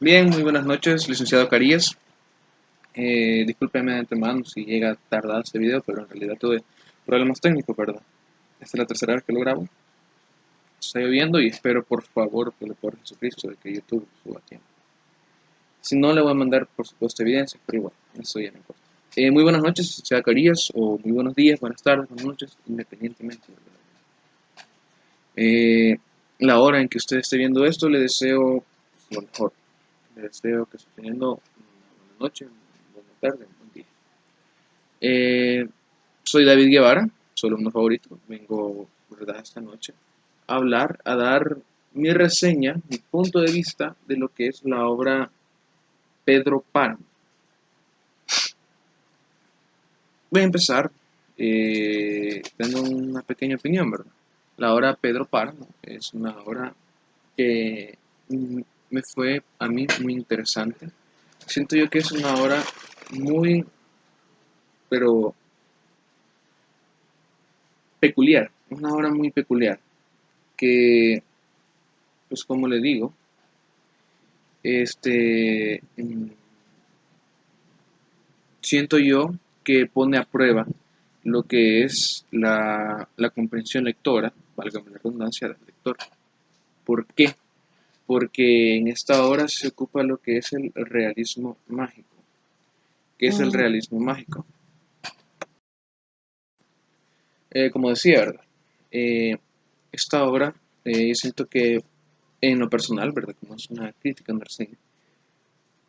Bien, muy buenas noches, licenciado Carías. Discúlpeme de antemano si llega tardado este video, pero en realidad tuve problemas técnicos, ¿verdad? Esta es la tercera vez que lo grabo. Está lloviendo y espero, por favor, por Jesucristo, de que YouTube suba a tiempo. Si no, le voy a mandar, por supuesto, evidencias, pero igual, eso ya no importa. Muy buenas noches, licenciado Carías, o muy buenos días, buenas tardes, buenas noches, independientemente de la hora en que usted esté viendo esto. Le deseo lo mejor. Le deseo que esté teniendo una buena noche, una buena tarde, un buen día. Eh, Soy David Guevara, su alumno favorito. Vengo, ¿verdad?, esta noche a hablar, a dar mi reseña, mi punto de vista de lo que es la obra Pedro Páramo. Voy a empezar dando una pequeña opinión, ¿verdad? La obra Pedro Páramo es una obra que me fue a mí muy interesante. Siento yo que es una obra muy, pero peculiar, una obra muy peculiar, que, pues como le digo, siento yo que pone a prueba lo que es la comprensión lectora, valga la redundancia, del lector. ¿Por qué? Porque en esta obra se ocupa lo que es el realismo mágico. ¿Qué es el realismo mágico? Como decía, ¿verdad? Eh, Esta obra, yo siento que en lo personal, ¿verdad? Como es una crítica, una reseña,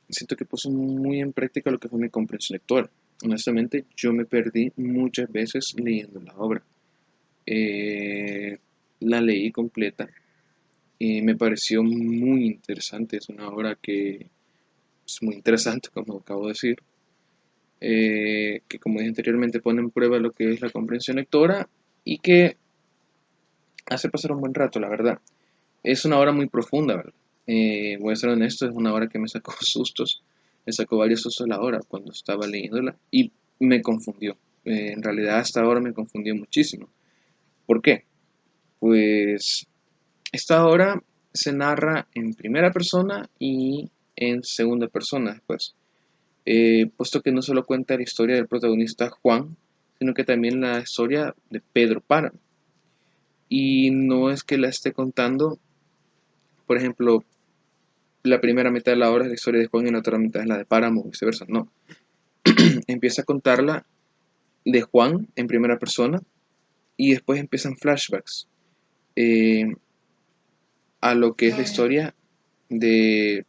siento que puso muy en práctica lo que fue mi comprensión lectora. Honestamente, yo me perdí muchas veces leyendo la obra. Eh, la leí completa y me pareció muy interesante. Es una obra que es muy interesante, como acabo de decir, que como dije anteriormente pone en prueba lo que es la comprensión lectora y que hace pasar un buen rato, la verdad. Es una obra muy profunda, ¿verdad? Voy a ser honesto, es una obra que me sacó sustos, me sacó varios sustos la obra cuando estaba leyéndola y me confundió. En realidad hasta ahora me confundió muchísimo. ¿Por qué? Pues esta obra se narra en primera persona y en segunda persona después, puesto que no solo cuenta la historia del protagonista Juan, sino que también la historia de Pedro Páramo. Y no es que la esté contando, por ejemplo, la primera mitad de la obra es la historia de Juan y la otra mitad es la de Páramo, viceversa. No, empieza a contarla de Juan en primera persona y después empiezan flashbacks eh, a lo que es la historia de,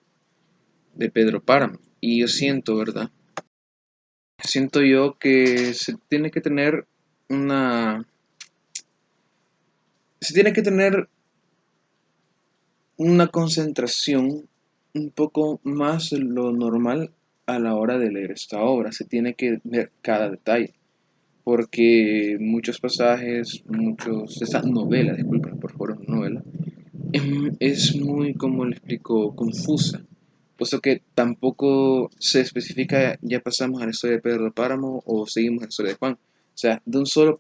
de Pedro Páramo. Y yo siento, ¿verdad? Siento yo que una, se tiene que tener una concentración un poco más de lo normal a la hora de leer esta obra. Se tiene que ver cada detalle, porque muchos pasajes, esta novela, disculpen, por favor, novela, es muy, como le explico, confusa, puesto que tampoco se especifica, ya pasamos a la historia de Pedro Páramo o seguimos a la historia de Juan. O sea, de un solo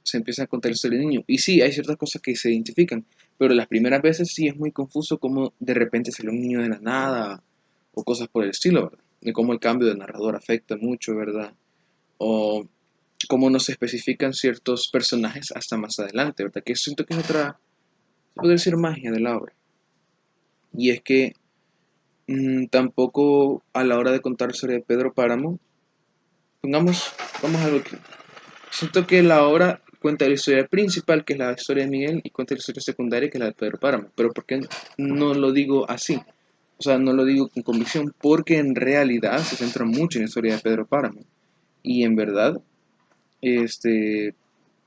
se empiezan a contar la historia del niño. Y sí, hay ciertas cosas que se identifican, pero las primeras veces sí es muy confuso cómo de repente sale un niño de la nada o cosas por el estilo, ¿verdad? De cómo el cambio de narrador afecta mucho, ¿verdad? O cómo no se especifican ciertos personajes hasta más adelante, ¿verdad? Que siento que es otra, se puede decir, magia de la obra. Y es que tampoco a la hora de contar sobre Pedro Páramo, pongamos, vamos a algo que siento que la obra cuenta la historia principal, que es la historia de Miguel, y cuenta la historia secundaria, que es la de Pedro Páramo. Pero ¿por qué no lo digo así? O sea, no lo digo con convicción, porque en realidad se centra mucho en la historia de Pedro Páramo. Y en verdad, este,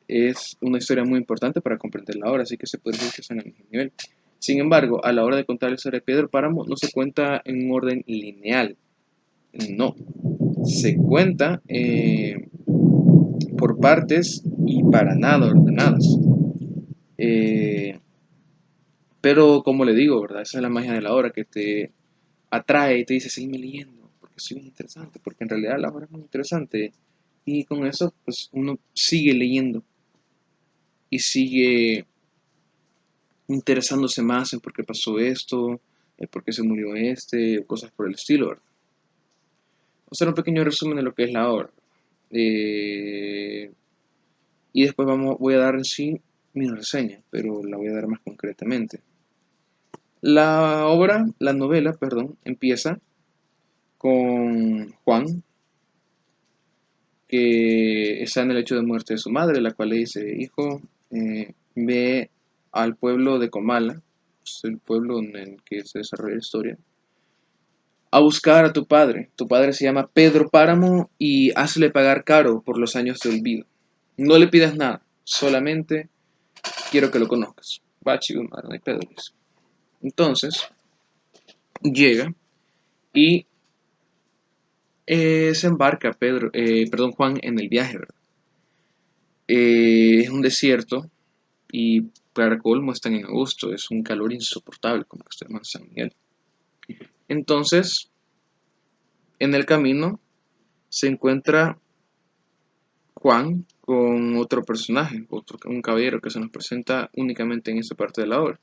es una historia muy importante para comprender la obra, así que se puede decir que están al mismo nivel. Sin embargo, a la hora de contar la historia de Pedro Páramo, no se cuenta en un orden lineal, no, se cuenta por partes y para nada ordenadas. Eh, pero como le digo, ¿verdad? Esa es la magia de la obra, que te atrae y te dice, sígueme leyendo, porque es muy interesante, porque en realidad la obra es muy interesante. Y con eso, pues uno sigue leyendo y sigue interesándose más en por qué pasó esto, por qué se murió este, cosas por el estilo, ¿verdad? Vamos a hacer un pequeño resumen de lo que es la obra. Eh, y después voy a dar en sí mi reseña, pero la voy a dar más concretamente. La novela, perdón, empieza con Juan, que está en el hecho de muerte de su madre, la cual le dice, hijo, ve al pueblo de Comala, es el pueblo en el que se desarrolla la historia, a buscar a tu padre. Tu padre se llama Pedro Páramo y hazle pagar caro por los años de olvido. No le pidas nada, solamente quiero que lo conozcas. Va, chico, madre, no hay pedo, dice. Entonces, llega y se embarca perdón, Juan en el viaje, ¿verdad? Es un desierto y para colmo están en agosto, es un calor insoportable como que está en San Miguel. Entonces, en el camino se encuentra Juan con otro personaje, un caballero que se nos presenta únicamente en esa parte de la obra.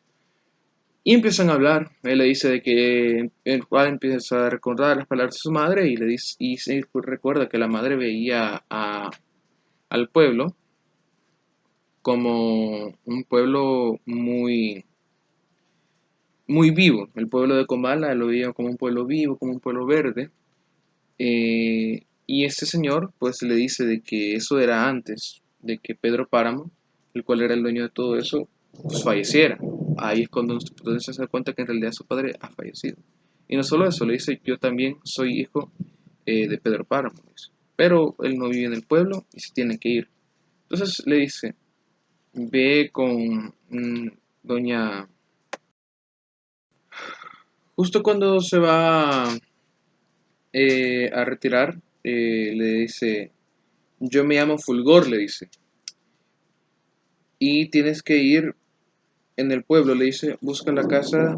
Y empiezan a hablar. Él le dice de que el Juan empieza a recordar las palabras de su madre y le dice y se recuerda que la madre veía al pueblo como un pueblo muy vivo. El pueblo de Comala lo veía como un pueblo vivo, como un pueblo verde. Y este señor pues le dice de que eso era antes de que Pedro Páramo, el cual era el dueño de todo eso, pues falleciera. Ahí es cuando nuestro protagonista se da cuenta que en realidad su padre ha fallecido. Y no solo eso, le dice, yo también soy hijo de Pedro Páramo, dice. Pero él no vive en el pueblo y se tiene que ir. Entonces le dice, ve con doña... Justo cuando se va a retirar, le dice, yo me llamo Fulgor, le dice, y tienes que ir en el pueblo, le dice, busca la casa,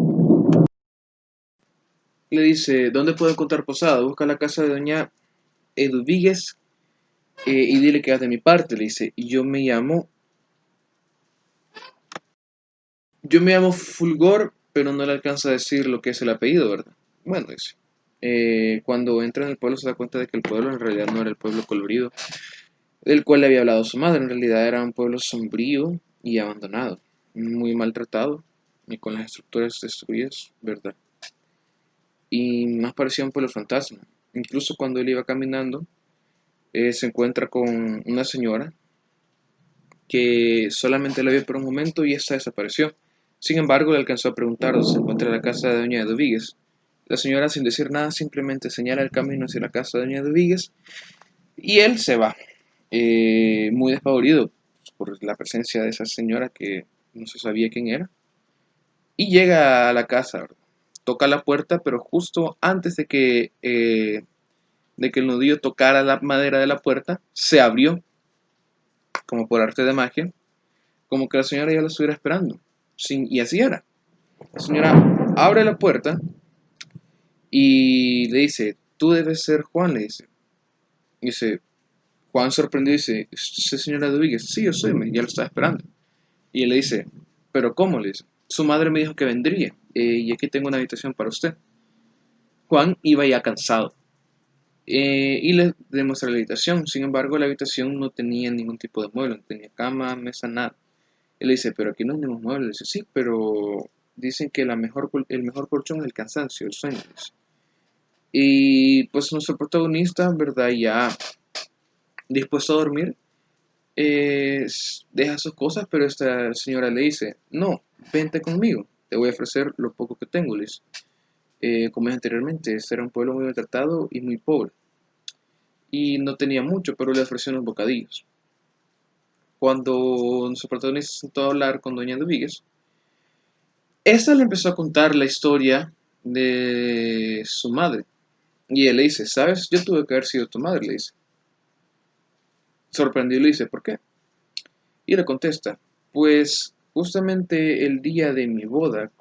le dice, ¿dónde puedo encontrar posada? Busca la casa de doña Eduvíguez y dile que es de mi parte, le dice, y yo me llamo Fulgor, pero no le alcanza a decir lo que es el apellido, ¿verdad? Bueno, dice. Cuando entra en el pueblo se da cuenta de que el pueblo en realidad no era el pueblo colorido del cual le había hablado su madre. En realidad era un pueblo sombrío y abandonado, muy maltratado y con las estructuras destruidas, ¿verdad? Y más parecía un pueblo fantasma. Incluso cuando él iba caminando, se encuentra con una señora que solamente la vio por un momento y esta desapareció. Sin embargo, le alcanzó a preguntar dónde se encuentra la casa de doña Eduvíguez. La señora, sin decir nada, simplemente señala el camino hacia la casa de doña Eduvíguez y él se va, muy despavorido por la presencia de esa señora que no se sabía quién era. Y llega a la casa, ¿verdad? Toca la puerta, pero justo antes de que el nudillo tocara la madera de la puerta, se abrió, como por arte de magia, como que la señora ya lo estuviera esperando. Y así era. La señora abre la puerta y le dice, tú debes ser Juan, le dice. Y dice, Juan sorprendido dice, ¿usted señora Rodríguez? Sí, yo soy, ya lo estaba esperando. Y él le dice, ¿pero cómo? Le dice, su madre me dijo que vendría, y aquí tengo una habitación para usted. Juan iba ya cansado, y le demuestra la habitación. Sin embargo, la habitación no tenía ningún tipo de mueble, no tenía cama, mesa, nada. Él le dice, pero aquí no tenemos muebles. Le dice, sí, pero dicen que el mejor colchón es el cansancio, el sueño. Dice. Y pues nuestro protagonista, ¿verdad? Ya dispuesto a dormir, deja sus cosas, pero esta señora le dice, no, vente conmigo, te voy a ofrecer lo poco que tengo, le dice. Como dije anteriormente, este era un pueblo muy maltratado y muy pobre, y no tenía mucho, pero le ofreció unos bocadillos. Cuando nuestro protagonista se sentó a hablar con doña Dubíguez, esta le empezó a contar la historia de su madre, y él le dice, ¿sabes? Yo tuve que haber sido tu madre, le dice. Sorprendido le dice, ¿por qué? Y le contesta, pues justamente el día de mi boda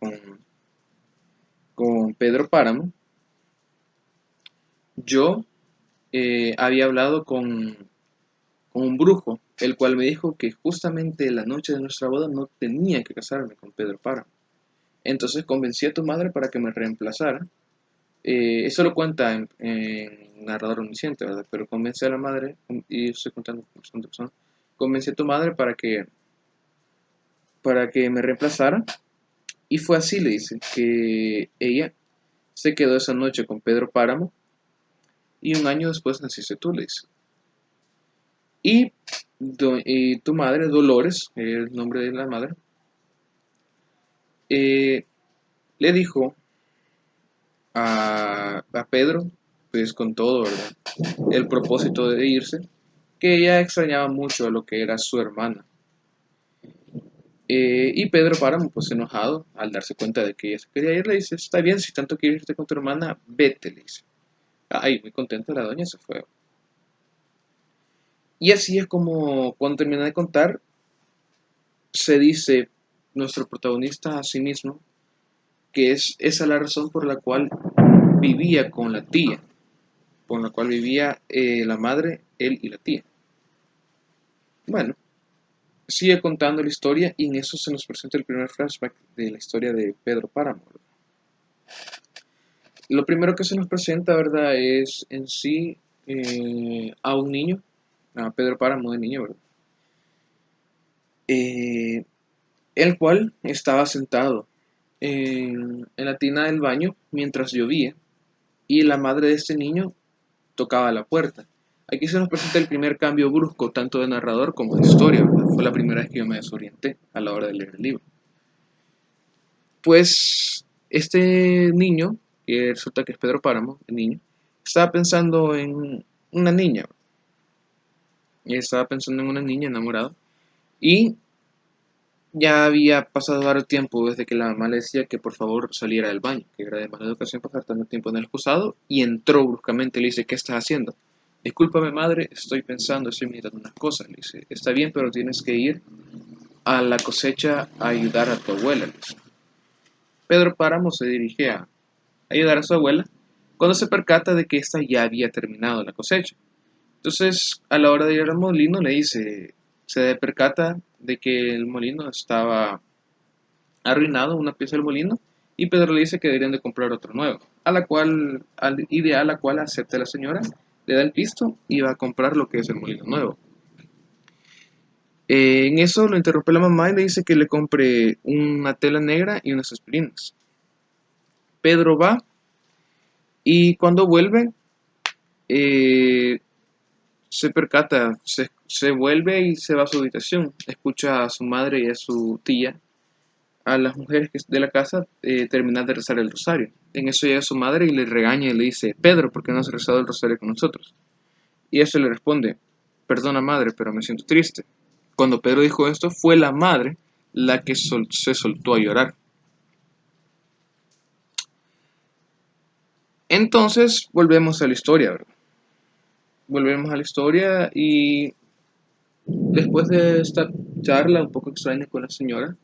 con Pedro Páramo, yo había hablado con un brujo, el cual me dijo que justamente la noche de nuestra boda no tenía que casarme con Pedro Páramo. Entonces convencí a tu madre para que me reemplazara. Eso lo cuenta en narrador omnisciente, ¿verdad? Pero convence a la madre, y yo estoy contando por segunda persona, convencí a tu madre para que me reemplazara. Y fue así, le dice, que ella se quedó esa noche con Pedro Páramo y un año después naciste tú, le dice. Y, y tu madre, Dolores, el nombre de la madre, eh, le dijo a Pedro, pues con todo, ¿verdad? El propósito de irse, que ella extrañaba mucho a lo que era su hermana. Y Pedro Páramo, pues enojado, al darse cuenta de que ella se quería ir, le dice, está bien, si tanto quieres irte con tu hermana, vete, le dice. Ay, muy contenta la doña se fue. Y así es como cuando termina de contar, se dice nuestro protagonista a sí mismo que es esa la razón por la cual vivía con la tía, con la cual vivía la madre, él y la tía. Bueno, sigue contando la historia y en eso se nos presenta el primer flashback de la historia de Pedro Páramo. Lo primero que se nos presenta, ¿verdad? Es en sí a un niño, a Pedro Páramo de niño, ¿verdad? Eh, el cual estaba sentado en la tina del baño mientras llovía y la madre de este niño tocaba la puerta. Aquí se nos presenta el primer cambio brusco, tanto de narrador como de historia, ¿verdad? Fue la primera vez que yo me desorienté a la hora de leer el libro. Pues este niño, que resulta que es Pedro Páramo, el niño, estaba pensando en una niña, estaba pensando en una niña enamorada y ya había pasado varios tiempo desde que la mamá le decía que por favor saliera del baño, que era de mala educación pasar tanto tiempo en el excusado, y entró bruscamente y le dice, ¿qué estás haciendo? Discúlpame madre, estoy pensando, estoy mirando unas cosas, le dice, está bien, pero tienes que ir a la cosecha a ayudar a tu abuela, le dice. Pedro Páramo se dirige a ayudar a su abuela cuando se percata de que ésta ya había terminado la cosecha. Entonces, a la hora de ir al molino, le dice, se percata de que el molino estaba arruinado, una pieza del molino, y Pedro le dice que deberían de comprar otro nuevo, a la cual, idea a la cual acepta la señora, le da el pisto y va a comprar lo que es el molino nuevo. En eso lo interrumpe la mamá y le dice que le compre una tela negra y unas aspirinas. Pedro va y cuando vuelve, eh, se percata, se vuelve y se va a su habitación. Escucha a su madre y a su tía, a las mujeres de la casa, terminar de rezar el rosario. En eso llega su madre y le regaña y le dice, Pedro, ¿por qué no has rezado el rosario con nosotros? Y eso le responde, perdona madre, pero me siento triste. Cuando Pedro dijo esto, fue la madre la que se soltó a llorar. Entonces volvemos a la historia, ¿verdad? Volvemos a la historia y después de esta charla un poco extraña con la señora,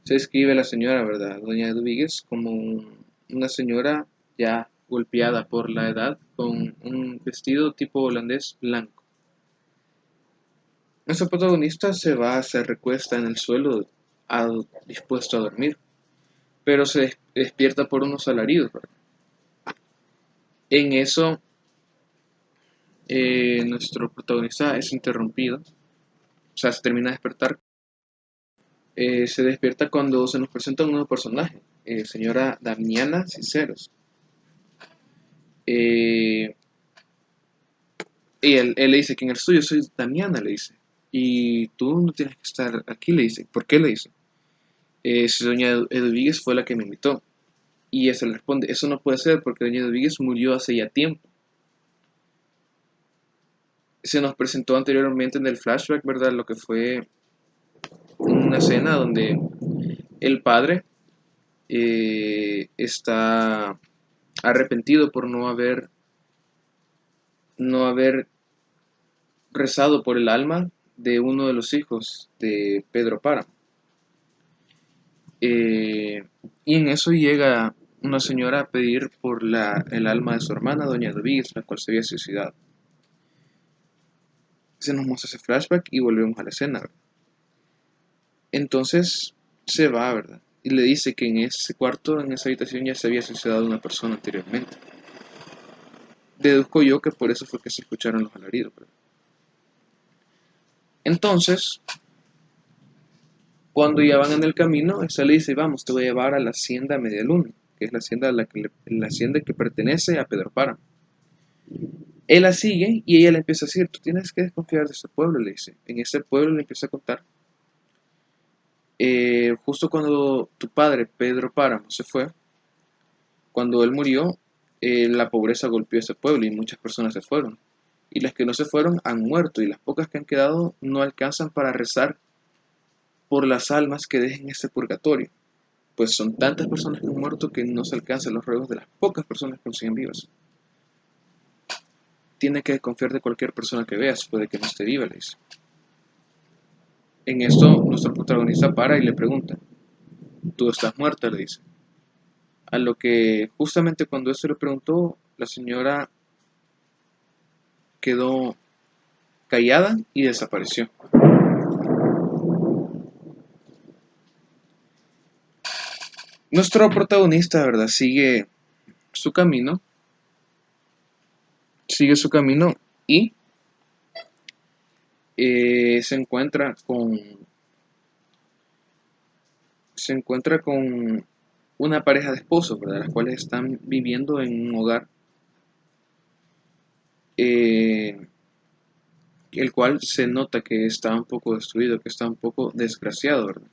se describe a la señora, ¿verdad? Doña Eduvíguez como una señora ya golpeada por la edad con un vestido tipo holandés blanco. Nuestro protagonista se recuesta en el suelo dispuesto a dormir, pero se despierta por unos alaridos, ¿verdad? En eso, nuestro protagonista es interrumpido, o sea, se termina de despertar. Se despierta cuando se nos presenta un nuevo personaje, señora Damiana Ciceros. Eh, y él le dice, ¿quién eres tú? Yo soy Damiana, le dice. Y tú no tienes que estar aquí, le dice. ¿Por qué? Le dice. Si doña Eduvíguez fue la que me invitó. Y ella le responde, eso no puede ser porque doña Eduvíguez murió hace ya tiempo. Se nos presentó anteriormente en el flashback, ¿verdad? Lo que fue una escena donde el padre está arrepentido por no haber rezado por el alma de uno de los hijos de Pedro Páramo. Y en eso llega una señora a pedir por el alma de su hermana, doña David, la cual se había suicidado. Se nos muestra ese flashback y volvemos a la escena, ¿verdad? Entonces se va, ¿verdad? y le dice que en ese cuarto, en esa habitación, ya se había suicidado una persona anteriormente. Deduzco yo que por eso fue que se escucharon los alaridos, ¿verdad? Entonces, cuando ya van en el camino, esta le dice, vamos, te voy a llevar a la hacienda Media Luna, que es la hacienda, la hacienda que pertenece a Pedro Páramo. Él la sigue y ella le empieza a decir, tú tienes que desconfiar de este pueblo, le dice. En ese pueblo le empieza a contar, justo cuando tu padre, Pedro Páramo, se fue, cuando él murió, la pobreza golpeó ese pueblo y muchas personas se fueron. Y las que no se fueron han muerto y las pocas que han quedado no alcanzan para rezar por las almas que dejen este purgatorio. Pues son tantas personas que han muerto que no se alcanzan los ruegos de las pocas personas que siguen vivas. Tiene que desconfiar de cualquier persona que veas, puede que no esté viva, le dice. En esto, nuestro protagonista para y le pregunta, ¿tú estás muerta?, le dice. A lo que justamente cuando eso le preguntó, la señora quedó callada y desapareció. Nuestro protagonista, ¿verdad?, sigue su camino y se encuentra con una pareja de esposos, ¿verdad?, las cuales están viviendo en un hogar, el cual se nota que está un poco destruido, que está un poco desgraciado, ¿verdad?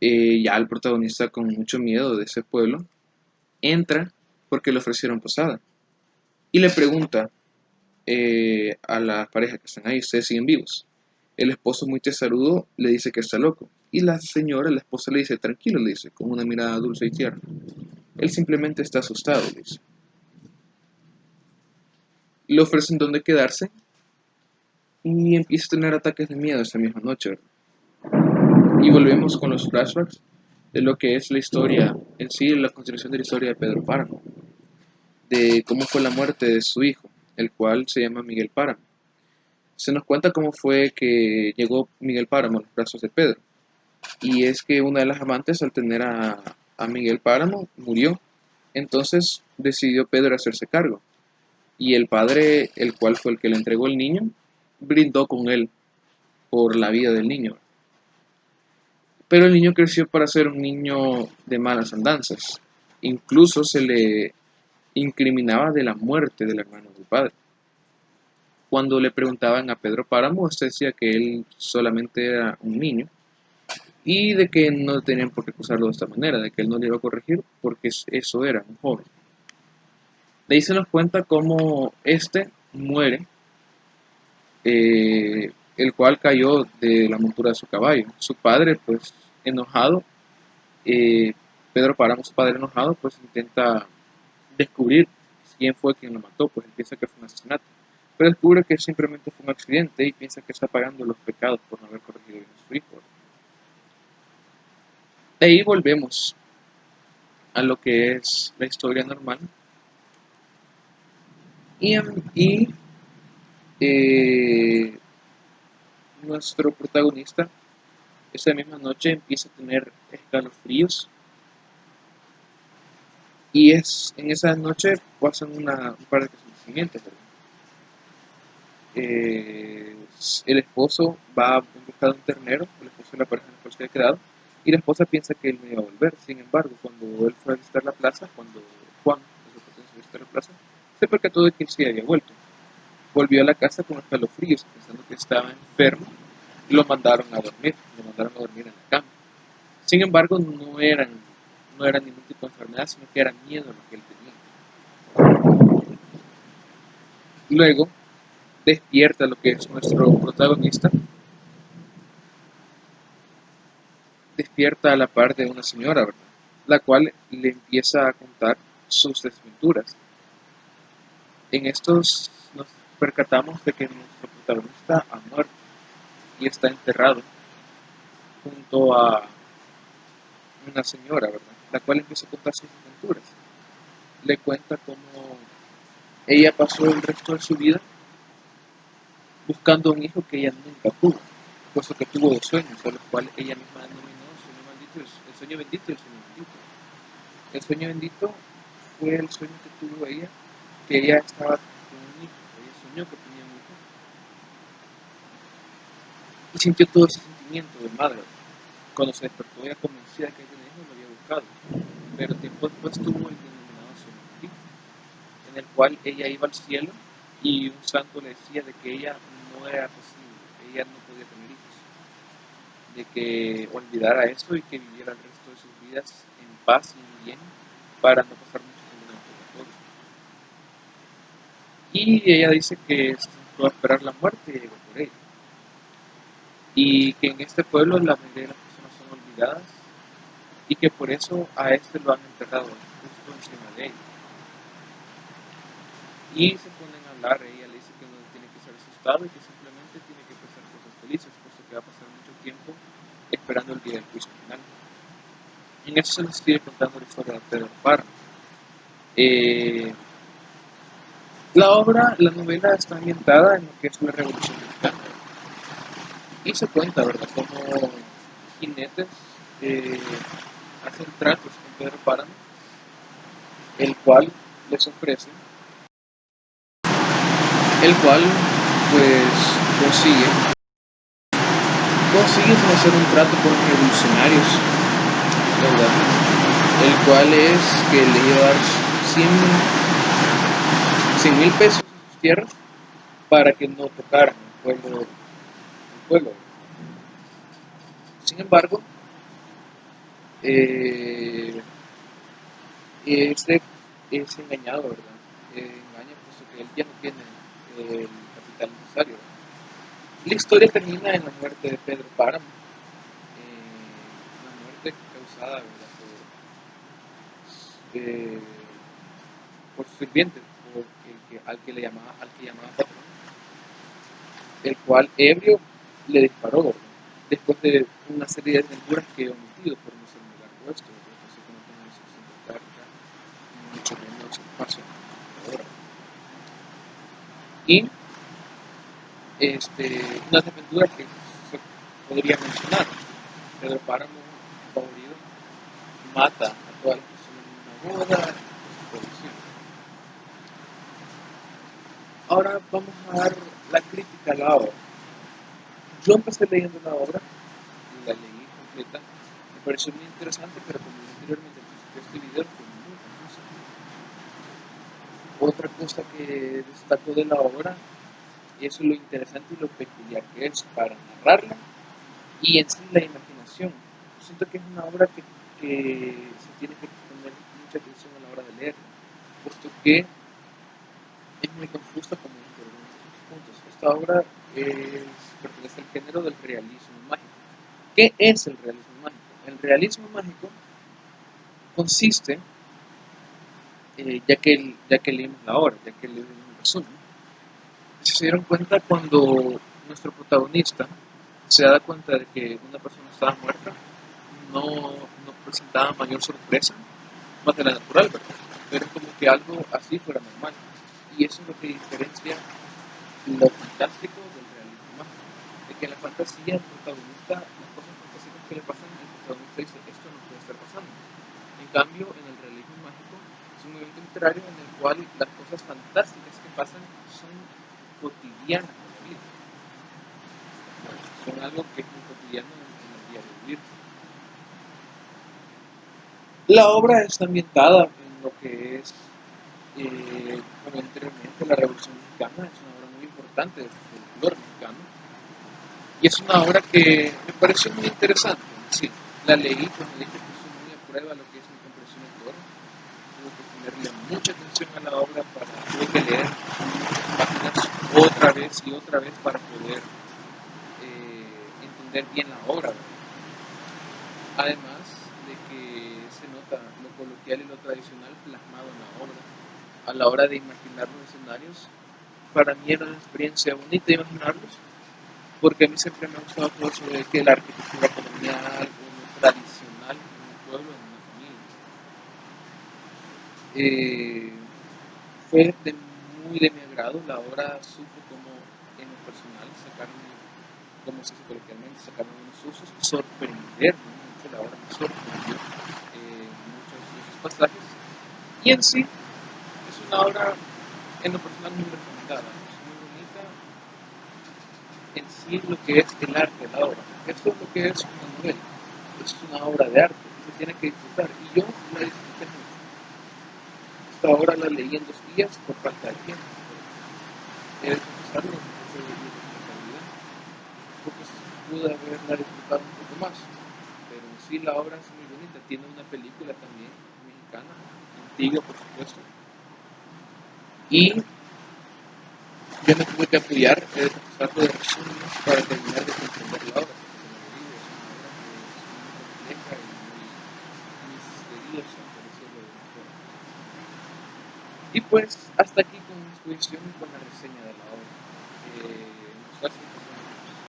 Ya el protagonista, con mucho miedo de ese pueblo, entra porque le ofrecieron posada y le pregunta a la pareja que están ahí, ¿ustedes siguen vivos? El esposo, muy testarudo, le dice que está loco y la señora, la esposa, le dice, tranquilo, le dice, con una mirada dulce y tierna, él simplemente está asustado, le dice. Le ofrecen donde quedarse y empieza a tener ataques de miedo esa misma noche, ¿verdad? Y volvemos con los flashbacks de lo que es la historia en sí, la continuación de la historia de Pedro Páramo, de cómo fue la muerte de su hijo, el cual se llama Miguel Páramo. Se nos cuenta cómo fue que llegó Miguel Páramo a los brazos de Pedro. Y es que una de las amantes, al tener a Miguel Páramo, murió. Entonces decidió Pedro hacerse cargo. Y el padre, el cual fue el que le entregó el niño, brindó con él por la vida del niño. Pero el niño creció para ser un niño de malas andanzas. Incluso se le incriminaba de la muerte del hermano del padre. Cuando le preguntaban a Pedro Páramo, este decía que él solamente era un niño y de que no tenían por qué acusarlo de esta manera, de que él no le iba a corregir porque eso era un joven. De ahí se nos cuenta cómo este muere, el cual cayó de la montura de su caballo. Su padre, pues enojado, eh, Pedro Páramo, su padre enojado, pues intenta descubrir quién fue quien lo mató, pues él piensa que fue un asesinato. Pero descubre que simplemente fue un accidente y piensa que está pagando los pecados por no haber corregido bien a su hijo. De ahí volvemos a lo que es la historia normal. Y eh, nuestro protagonista esa misma noche empieza a tener escalofríos. Y en esa noche pasan un par de acontecimientos. El esposo va en busca de un ternero, el esposo de la pareja en la cual se había quedado, y la esposa piensa que él no iba a volver. Sin embargo, cuando él fue a visitar la plaza, cuando Juan, el fue a visitar la plaza, se percató de que él sí había vuelto. Volvió a la casa con escalofríos, pensando que estaba enfermo, y lo mandaron a dormir en la cama. Sin embargo, no era ningún tipo de enfermedad, sino que era miedo lo que él tenía. Luego, despierta lo que es nuestro protagonista, despierta a la par de una señora, ¿verdad?, la cual le empieza a contar sus desventuras. En estos nos percatamos de que nuestro protagonista ha muerto y está enterrado junto a una señora, ¿verdad?, la cual empieza a contar sus desventuras. Le cuenta cómo ella pasó el resto de su vida buscando un hijo que ella nunca tuvo, puesto que tuvo 2 sueños, a los cuales ella misma denominó sueño maldito, es sueño bendito y el sueño bendito. El sueño bendito fue el sueño que tuvo ella, que ella estaba con un hijo, ella soñó que tenía un hijo y sintió todo ese sentimiento de madre. Cuando se despertó, ella convencida de que ella hijo lo había buscado, pero tiempo después tuvo el denominado sueño bendito, en el cual ella iba al cielo y un santo le decía de que ella no era posible, ella no podía tener hijos, de que olvidara eso y que viviera el resto de sus vidas en paz y en bien para no pasar mucho tiempo en el purgatorio. Y ella dice que se sentó a esperar la muerte y llegó por ella. Y que en este pueblo la mayoría de las personas son olvidadas y que por eso a este lo han enterrado justo encima de ella. Y se ponen a hablar, ella le dice que no tiene que ser asustado y que simplemente tiene que pensar cosas felices, puesto que va a pasar mucho tiempo esperando el día del juicio final. En eso se nos sigue contando la historia de Pedro Páramo. La novela está ambientada en lo que es la Revolución Mexicana y se cuenta, ¿verdad?, cómo jinetes eh, hacen tratos con Pedro Páramo, el cual les ofrece, el cual pues consigue hacer un trato con los revolucionarios, ¿verdad?, el cual es que le iba a dar 100,000 pesos en sus tierras para que no tocaran el pueblo. Sin embargo, eh, este es engañado, ¿verdad? Engaña puesto que él ya no tiene el capital necesario. La historia termina en la muerte de Pedro Páramo, una muerte causada, ¿verdad?, eh, por su sirviente, al que llamaba patrón, el cual ebrio le disparó, ¿verdad?, después de una serie de desventuras que he omitido por no ser muy largo esto, entonces que no tengo la suficiente carga, mucho menos espacio ahora. Y unas desventuras que se podría mencionar: Pedro Páramo, favorito, mata a todas las personas en una boda, por ejemplo. Ahora vamos a dar la crítica a la obra. Yo empecé leyendo la obra, la leí completa, me pareció muy interesante, pero como anteriormente este video fue muy confuso. Otra cosa que destaco de la obra es lo interesante y lo peculiar que es para narrarla y en sí la imaginación. Siento que es una obra que se tiene que poner mucha atención a la hora de leerla, puesto que es muy confusa como en algunos puntos. Esta obra pertenece al género del realismo mágico. ¿Qué es el realismo mágico? El realismo mágico consiste, ya que leímos la obra, ya que leímos el resumen, si se dieron cuenta, cuando nuestro protagonista se da cuenta de que una persona estaba muerta, no presentaba mayor sorpresa, más de la natural, ¿verdad? Pero es como que algo así fuera normal. Y eso es lo que diferencia lo fantástico del realismo mágico. De que en la fantasía el protagonista, las cosas fantásticas que le pasan, el protagonista dice, esto no puede estar pasando. En cambio, en el realismo mágico es un movimiento literario en el cual las cosas fantásticas que pasan son cotidianas en la vida. Son algo que es muy cotidiano en el diario vivir. La obra está ambientada en lo que es, como anteriormente, la Revolución Mexicana. Es una obra muy importante del folclore mexicano. Y es una obra que me pareció muy interesante. Sí, la leí, como dije, puse muy a prueba lo que es mi comprensión lectora. Tuve que ponerle mucha atención a la obra, tuve que leer muchas páginas otra vez y otra vez para poder entender bien la obra, ¿verdad? Además de que se nota lo coloquial y lo tradicional plasmado en la obra. A la hora de imaginar los escenarios, para mí era una experiencia bonita imaginarlos, porque a mí siempre me ha gustado todo eso de que la arquitectura colonial o lo tradicional en un pueblo, en una familia. Fue muy de mi agrado. La obra supo como, en lo personal, sacarme, como se dice coloquialmente, sacarme unos usos, sorprenderme mucho, la obra me sorprendió muchos de sus pasajes. Y en sí, es una obra en lo personal muy recomendada, es muy bonita en sí lo que es el arte de la obra. Esto es lo que es una novela, es una obra de arte que se tiene que disfrutar. Y yo la disfruté mucho. Esta obra la leí en 2 días por falta de tiempo. He de confesarlo, no fue de calidad, porque pude haberla disfrutado un poco más. Pero en sí la obra es muy bonita. Tiene una película también mexicana, antigua por supuesto. Y yo me tuve que apoyar, he de confesarlo, de resúmenes para terminar de comprender la obra. Porque como le digo, es una obra que es muy compleja y muy misteriosa, por decirlo de una forma. Y pues hasta aquí con mi exposición y con la reseña de la obra. Muchas gracias